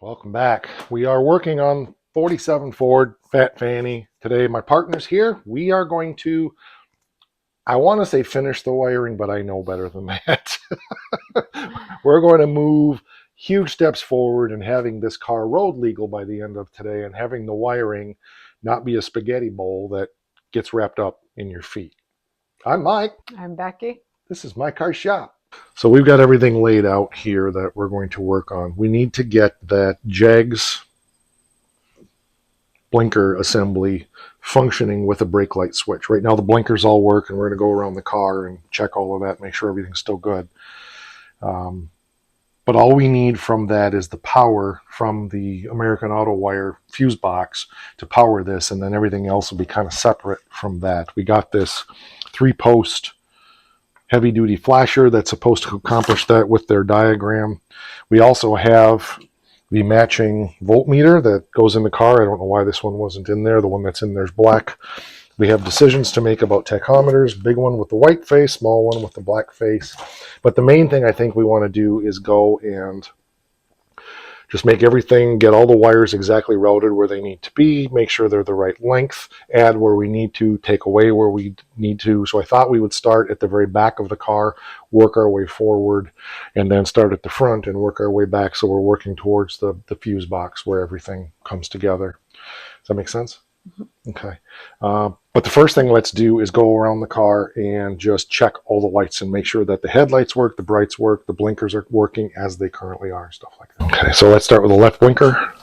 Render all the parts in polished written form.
Welcome back. We are working on 47 Ford Fat Fanny today. My partner's here. We are going to, I want to say finish the wiring, but I know better than that. We're going to move huge steps forward in having this car road legal by the end of today and having the wiring not be a spaghetti bowl that gets wrapped up in your feet. I'm Mike. I'm Becky. This is My Car Shop. So we've got everything laid out here that we're going to work on. We need to get that JAGS blinker assembly functioning with a brake light switch. Right now the blinkers all work, and we're going to go around the car and check all of that, make sure everything's still good. But all we need from that is the power from the American Auto Wire fuse box to power this, and then everything else will be kind of separate from that. We got this 3-post heavy-duty flasher that's supposed to accomplish that with their diagram. We also have the matching voltmeter that goes in the car. I don't know why this one wasn't in there. The one that's in there is black. We have decisions to make about tachometers, big one with the white face, small one with the black face. But the main thing I think we want to do is go and just make everything, get all the wires exactly routed where they need to be, make sure they're the right length, add where we need to, take away where we need to. So I thought we would start at the very back of the car, work our way forward, and then start at the front and work our way back, so we're working towards the fuse box where everything comes together. Does that make sense? Mm-hmm. Okay. But the first thing let's do is go around the car and just check all the lights and make sure that the headlights work, the brights work, the blinkers are working as they currently are, and stuff like that. Okay, so let's start with the left blinker.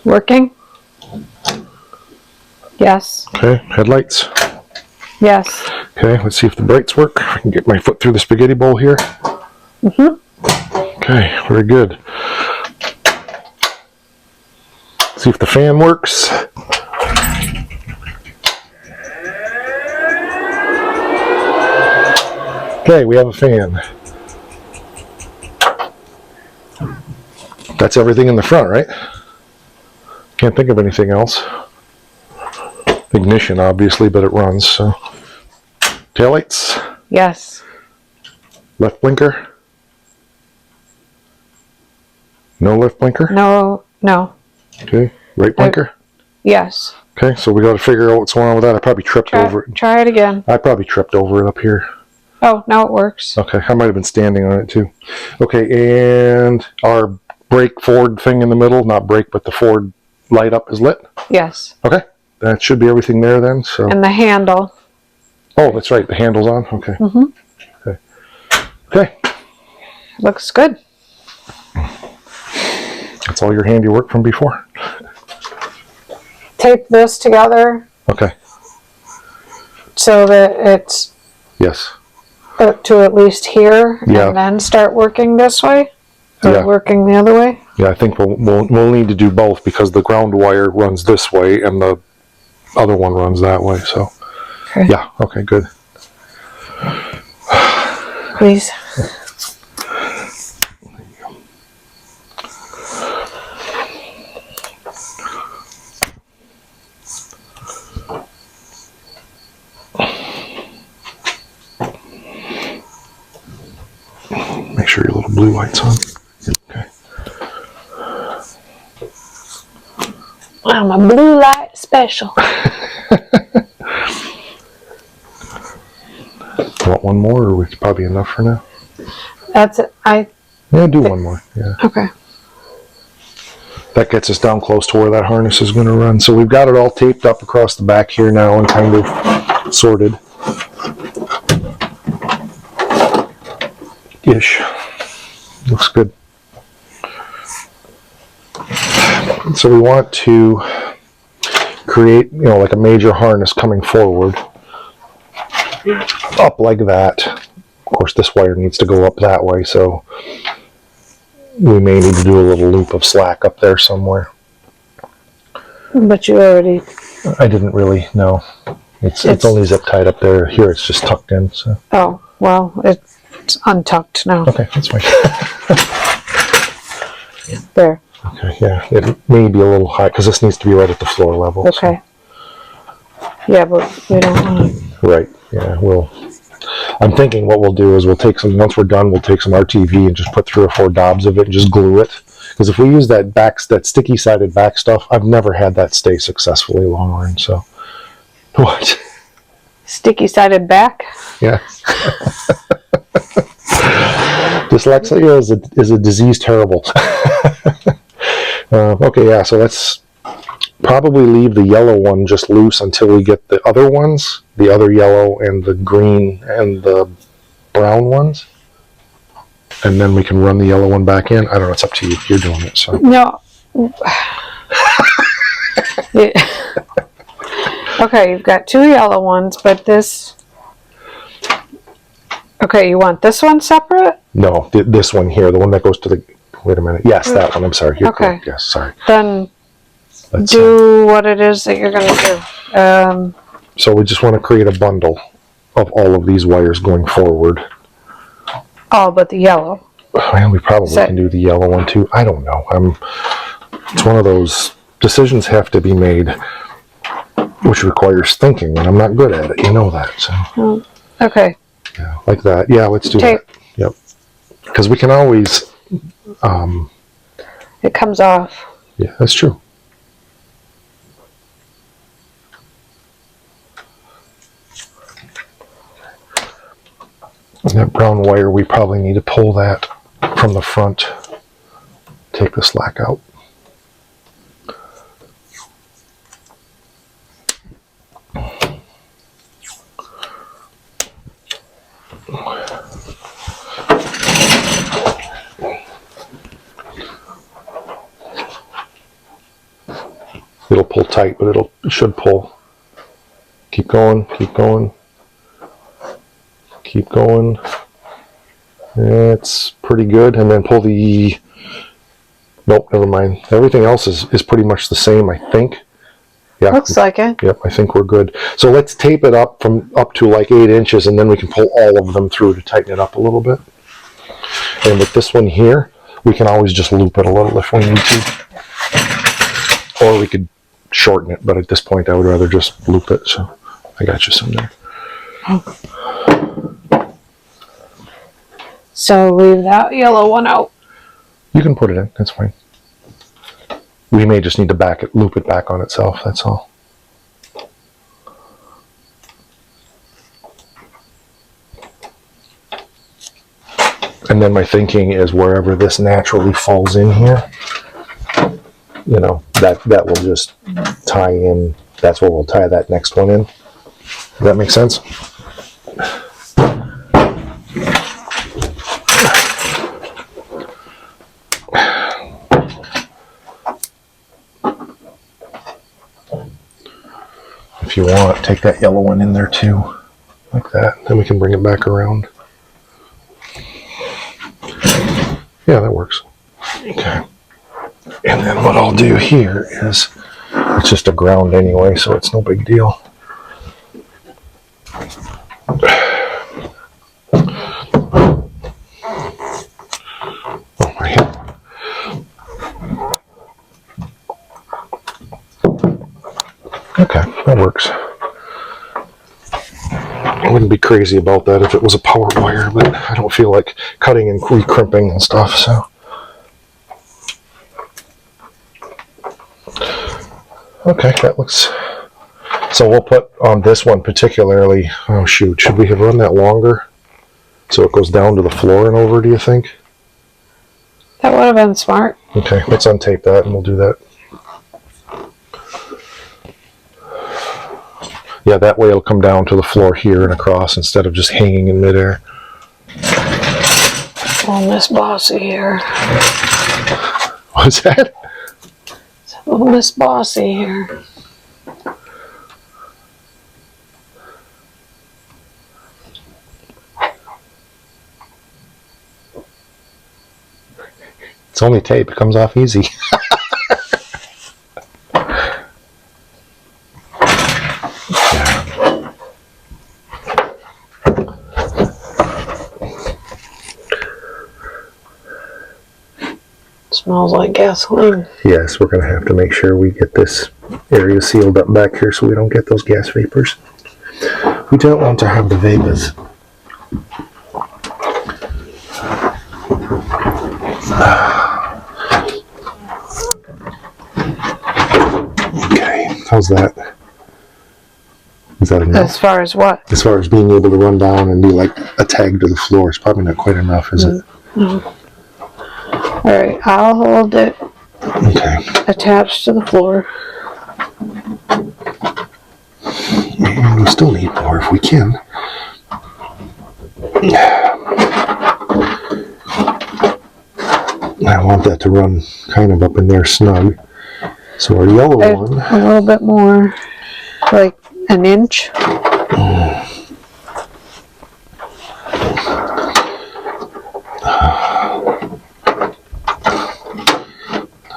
Working? Yes. Okay, headlights. Yes. Okay, let's see if the brights work. I can get my foot through the spaghetti bowl here. Mm-hmm. Okay, very good. See if the fan works. Okay, we have a fan. That's everything in the front, right? Can't think of anything else. Ignition, obviously, but it runs, so. Taillights? Yes. Left blinker? No left blinker? No. Okay, right blinker? Yes. Okay, so we got to figure out what's going on with that. I probably tripped over it. Try it again. I probably tripped over it up here. Oh, now it works. Okay, I might have been standing on it too. Okay, and our brake forward thing in the middle, not brake, but the forward light up is lit? Yes. Okay, that should be everything there then. So. And the handle. Oh, that's right, the handle's on? Okay. Mm-hmm. Okay. Looks good. That's all your handiwork from before? Tape this together. Okay. So that it's yes. To at least here, yeah. And then start working this way? Or yeah. Working the other way? Yeah, I think we'll need to do both, because the ground wire runs this way and the other one runs that way. So, okay. Yeah, okay, good. Please. Make sure your little blue light's on. Okay. I'm a blue light special. Want one more, or it's probably enough for now? That's it. Yeah, do one more. Yeah. Okay. That gets us down close to where that harness is going to run. So we've got it all taped up across the back here now and kind of sorted. Ish. Looks good. So we want to create, like a major harness coming forward. Up like that. Of course, this wire needs to go up that way, so we may need to do a little loop of slack up there somewhere. But you already... I didn't really know. It's only zip tied up there. Here it's just tucked in. So. Oh, well, it's untucked now. Okay, that's fine. There. Okay, yeah. It may be a little high because this needs to be right at the floor level. Okay. So. Yeah, but we don't want to... Right, yeah, I'm thinking what we'll do is we'll take some, once we're done, we'll take some RTV and just put 3 or 4 daubs of it and just glue it Because if we use that sticky sided back stuff, I've never had that stay successfully long range. So what? Sticky sided back? Yeah. Dyslexia is a disease terrible. Okay, yeah, so let's probably leave the yellow one just loose until we get the other ones, the other yellow and the green and the brown ones. And then we can run the yellow one back in. I don't know, it's up to you. You're doing it, so. No. Yeah. Okay, you've got 2 yellow ones, but this... Okay, you want this one separate? No, this one here, the one that goes to the... Wait a minute. Yes, that one. I'm sorry. You're okay. correct. Yes, sorry. Then do what it is that you're going to do. So we just want to create a bundle of all of these wires going forward. All but the yellow. Well, we probably can do the yellow one too. I don't know. It's one of those decisions have to be made, which requires thinking, and I'm not good at it. You know that. So. Okay. Yeah, like that. Yeah, let's do that. Yep. Because we can always. It comes off. Yeah, that's true. And that brown wire, we probably need to pull that from the front. Take the slack out. It'll pull tight, but it should pull. Keep going, keep going. Keep going. It's pretty good. And then pull the... Nope, never mind. Everything else is pretty much the same, I think. Yeah. Looks like it. Yep, I think we're good. So let's tape it up to like 8 inches, and then we can pull all of them through to tighten it up a little bit. And with this one here, we can always just loop it a little if we need to. Or we could shorten it, but at this point I would rather just loop it. So I got you some there. So leave that yellow one out. You can put it in, that's fine. We may just need to loop it back on itself, that's all. And then my thinking is wherever this naturally falls in here, you know, that will just tie in. That's where we'll tie that next one in. Does that make sense? If you want, take that yellow one in there too, like that. Then we can bring it back around. Yeah, that works. Okay. And then what I'll do here is, it's just a ground anyway, so it's no big deal. Oh, my hip. Okay, that works. I wouldn't be crazy about that if it was a power wire, but I don't feel like cutting and re-crimping and stuff, so. Okay, that looks... So we'll put on this one particularly... Oh shoot, should we have run that longer? So it goes down to the floor and over, do you think? That would have been smart. Okay, let's untape that and we'll do that. Yeah, that way it'll come down to the floor here and across instead of just hanging in midair. Oh, Miss Bossy here. What's that? Oh, Miss Bossy here. It's only tape, it comes off easy. Smells like gasoline. Yes, we're going to have to make sure we get this area sealed up back here so we don't get those gas vapors. We don't want to have the vapors. How's that? Is that enough? As far as what? As far as being able to run down and do like a tag to the floor, it's probably not quite enough, is it? All right, I'll hold it Okay. attached to the floor. And we still need more if we can. I want that to run kind of up in there snug. So our yellow one. A little bit more, like an inch.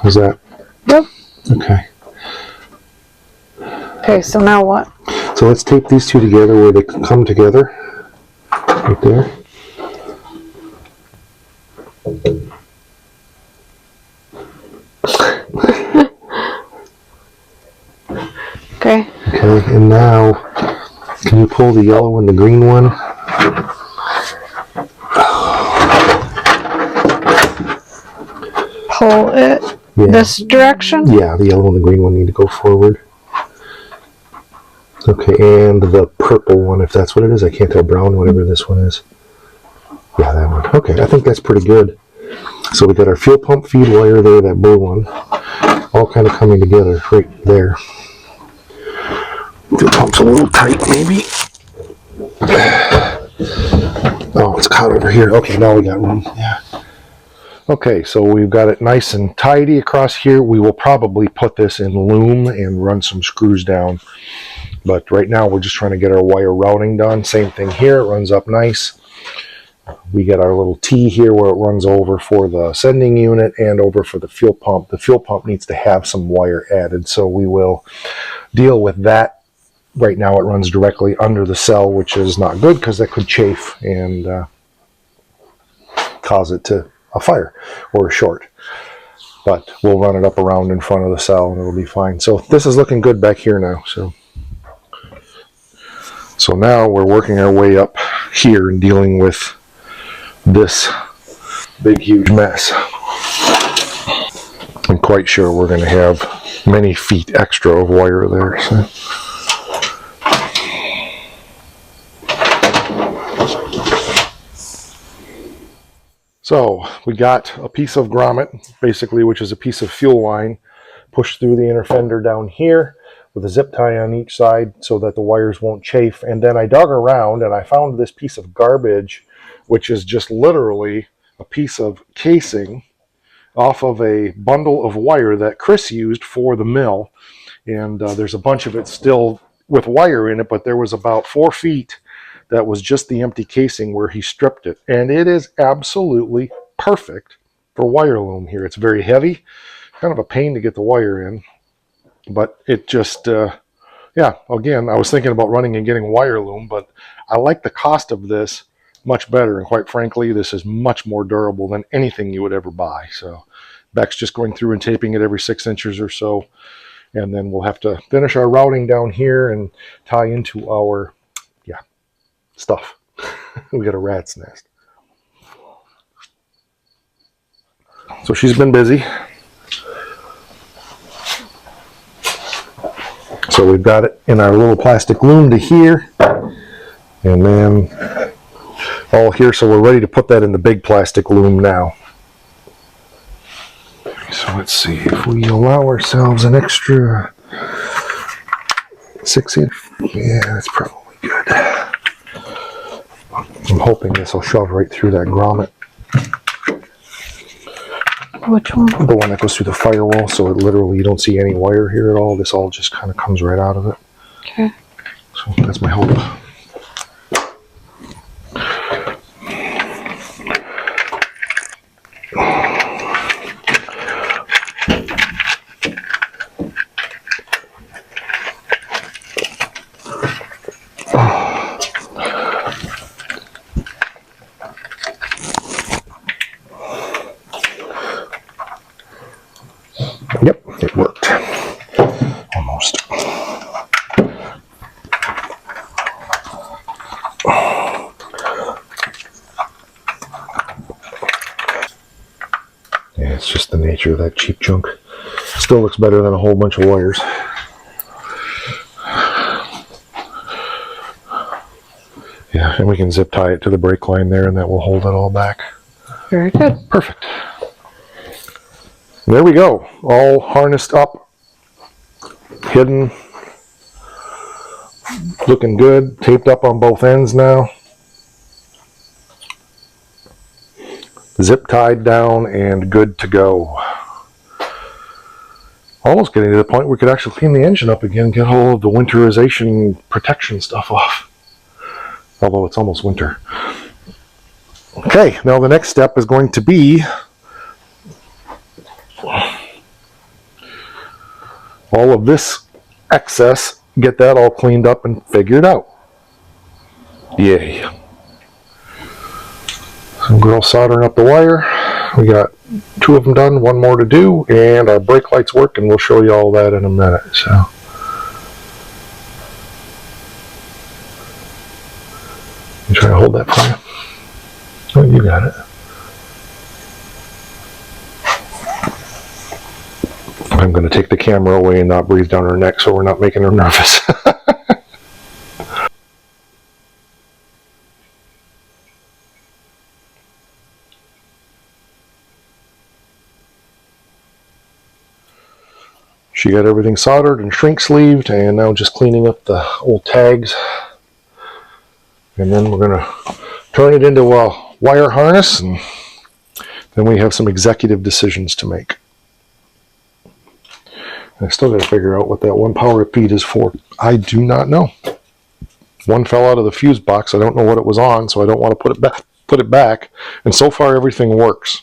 How's that? Yep. Okay. Okay, so now what? So let's tape these two together where they come together. Right there. Okay. Okay, and now can you pull the yellow and the green one? Pull it this direction? Yeah, the yellow and the green one need to go forward. Okay, and the purple one, if that's what it is. I can't tell, brown, whatever this one is. Yeah, that one. Okay, I think that's pretty good. So we got our fuel pump feed wire there, that blue one, all kind of coming together right there. Fuel pump's a little tight, maybe. Oh, it's caught over here. Okay, now we got room. Yeah. Okay, so we've got it nice and tidy across here. We will probably put this in loom and run some screws down. But right now we're just trying to get our wire routing done. Same thing here, it runs up nice. We get our little T here where it runs over for the sending unit and over for the fuel pump. The fuel pump needs to have some wire added, so we will deal with that. Right now it runs directly under the cell, which is not good because that could chafe and cause it to a fire or a short. But we'll run it up around in front of the cell and it'll be fine. So this is looking good back here now. So now we're working our way up here and dealing with this big huge mess. I'm quite sure we're going to have many feet extra of wire there. So we got a piece of grommet, basically, which is a piece of fuel line, pushed through the inner fender down here with a zip tie on each side so that the wires won't chafe. And then I dug around and I found this piece of garbage, which is just literally a piece of casing off of a bundle of wire that Chris used for the mill. And there's a bunch of it still with wire in it, but there was about 4 feet that was just the empty casing where he stripped it. And it is absolutely perfect for wire loom here. It's very heavy, kind of a pain to get the wire in, but it just, yeah, again, I was thinking about running and getting wire loom, but I like the cost of this much better. And quite frankly, this is much more durable than anything you would ever buy. So Beck's just going through and taping it every 6 inches or so. And then we'll have to finish our routing down here and tie into our, stuff. We got a rat's nest. So she's been busy. So we've got it in our little plastic loom to here. And then all here. So we're ready to put that in the big plastic loom now. So let's see if we allow ourselves an extra 6 inch. Yeah, that's probably good. I'm hoping this will shove right through that grommet. Which one? The one that goes through the firewall, so it literally you don't see any wire here at all. This all just kind of comes right out of it. Okay. So that's my hope. Yep, it worked. Almost. Yeah, it's just the nature of that cheap junk. Still looks better than a whole bunch of wires. Yeah, and we can zip tie it to the brake line there, and that will hold it all back. Very good. Perfect. There we go. All harnessed up, hidden, looking good. Taped up on both ends now. Zip tied down and good to go. Almost getting to the point where we could actually clean the engine up again, get all of the winterization protection stuff off. Although it's almost winter. Okay, now the next step is going to be all of this excess, get that all cleaned up and figured out. Yay. Some girl soldering up the wire. We got 2 of them done, 1 more to do, and our brake lights work, and we'll show you all that in a minute. So, I'm trying to hold that for you. Oh, you got it. I'm going to take the camera away and not breathe down her neck so we're not making her nervous. She got everything soldered and shrink sleeved, and now just cleaning up the old tags. And then we're going to turn it into a wire harness, and then we have some executive decisions to make. I still got to figure out what that 1 power feed is for. I do not know. One fell out of the fuse box. I don't know what it was on, so I don't want to put it back. And so far, everything works.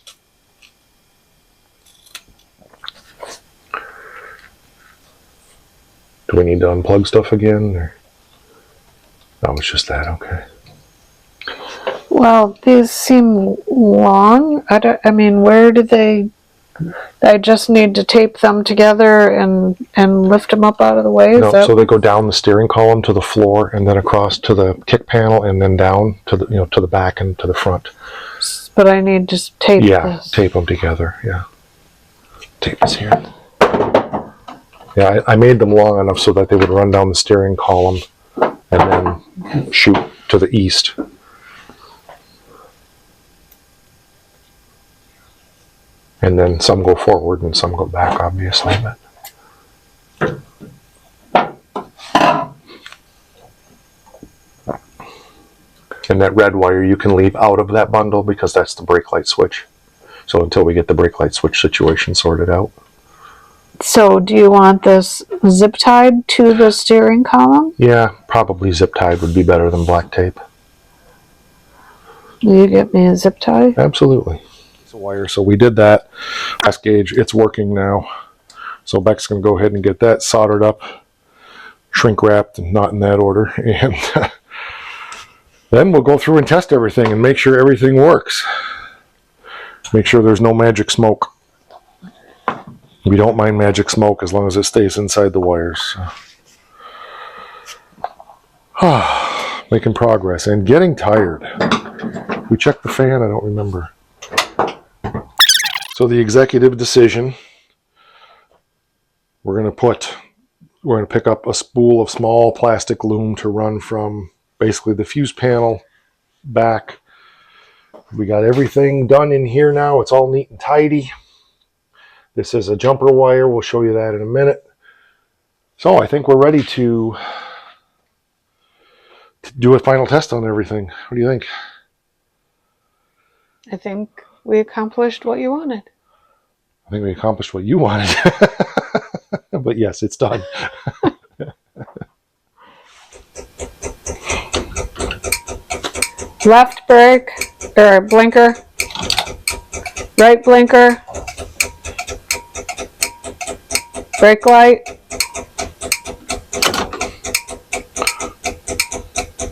Do we need to unplug stuff again? Or? No, it's just that. Okay. Well, these seem long. I mean, where do they... I just need to tape them together and lift them up out of the way? No, so they go down the steering column to the floor, and then across to the kick panel, and then down to the to the back and to the front. But I need to tape this. Tape them together. Yeah. Tape is here. Yeah, I made them long enough so that they would run down the steering column and then shoot to the east. And then some go forward and some go back, obviously. But and that red wire you can leave out of that bundle because that's the brake light switch. So until we get the brake light switch situation sorted out. So do you want this zip tied to the steering column? Yeah, probably zip tied would be better than black tape. Will you get me a zip tie? Absolutely. It's a wire, so we did that. Last gauge, it's working now. So Beck's going to go ahead and get that soldered up, shrink wrapped, and not in that order. And then we'll go through and test everything and make sure everything works. Make sure there's no magic smoke. We don't mind magic smoke as long as it stays inside the wires. Making progress and getting tired. We checked the fan, I don't remember. So the executive decision, we're going to pick up a spool of small plastic loom to run from basically the fuse panel back. We got everything done in here now. It's all neat and tidy. This is a jumper wire. We'll show you that in a minute. So I think we're ready to do a final test on everything. What do you think? I think we accomplished what you wanted. I think we accomplished what you wanted. But yes, it's done. Left brake, or blinker. Right blinker. Brake light.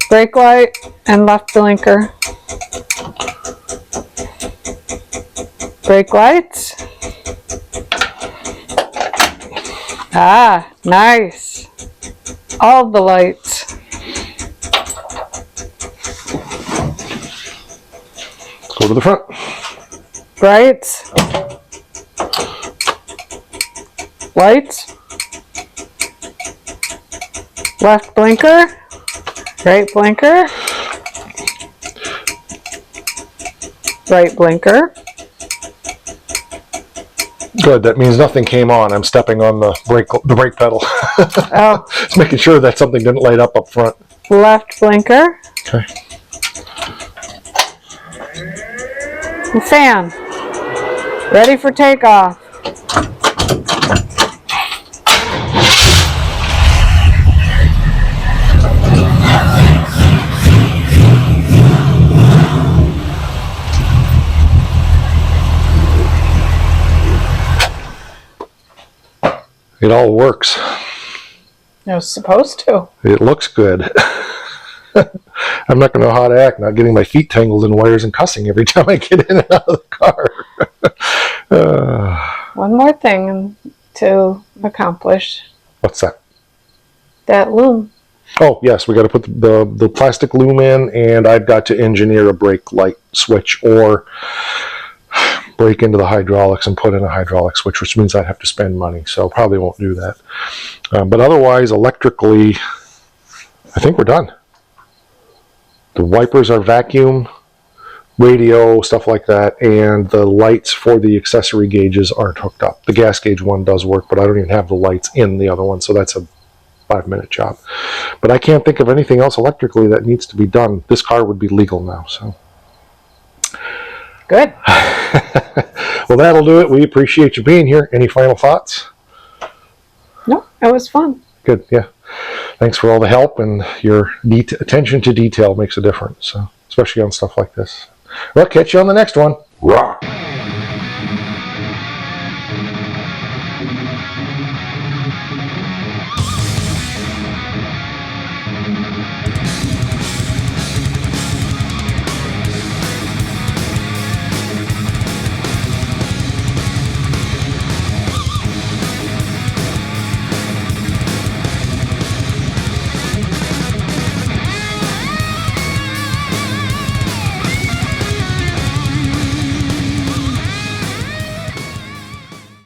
Brake light and left blinker. Brake lights. Ah, nice. All the lights. Go to the front. Brights. Lights. Left blinker. Right blinker. Right blinker. Good. That means nothing came on. I'm stepping on the brake pedal. Oh. Just making sure that something didn't light up front. Left blinker. Okay. The fan. Ready for takeoff. It all works. It was supposed to. It looks good. I'm not going to know how to act, not getting my feet tangled in wires and cussing every time I get in and out of the car. One more thing to accomplish. What's that? That loom. Oh, yes, we got to put the plastic loom in, and I've got to engineer a brake light switch or break into the hydraulics and put in a hydraulic switch, which means I'd have to spend money, so probably won't do that. But otherwise, electrically, I think we're done. The wipers are vacuum, radio, stuff like that, and the lights for the accessory gauges aren't hooked up. The gas gauge one does work, but I don't even have the lights in the other one, so that's a 5-minute job. But I can't think of anything else electrically that needs to be done. This car would be legal now, so. Good. Well, that'll do it. We appreciate you being here. Any final thoughts? No, it was fun. Good, yeah. Thanks for all the help, and your attention to detail makes a difference, so, especially on stuff like this. Well, catch you on the next one. Rock.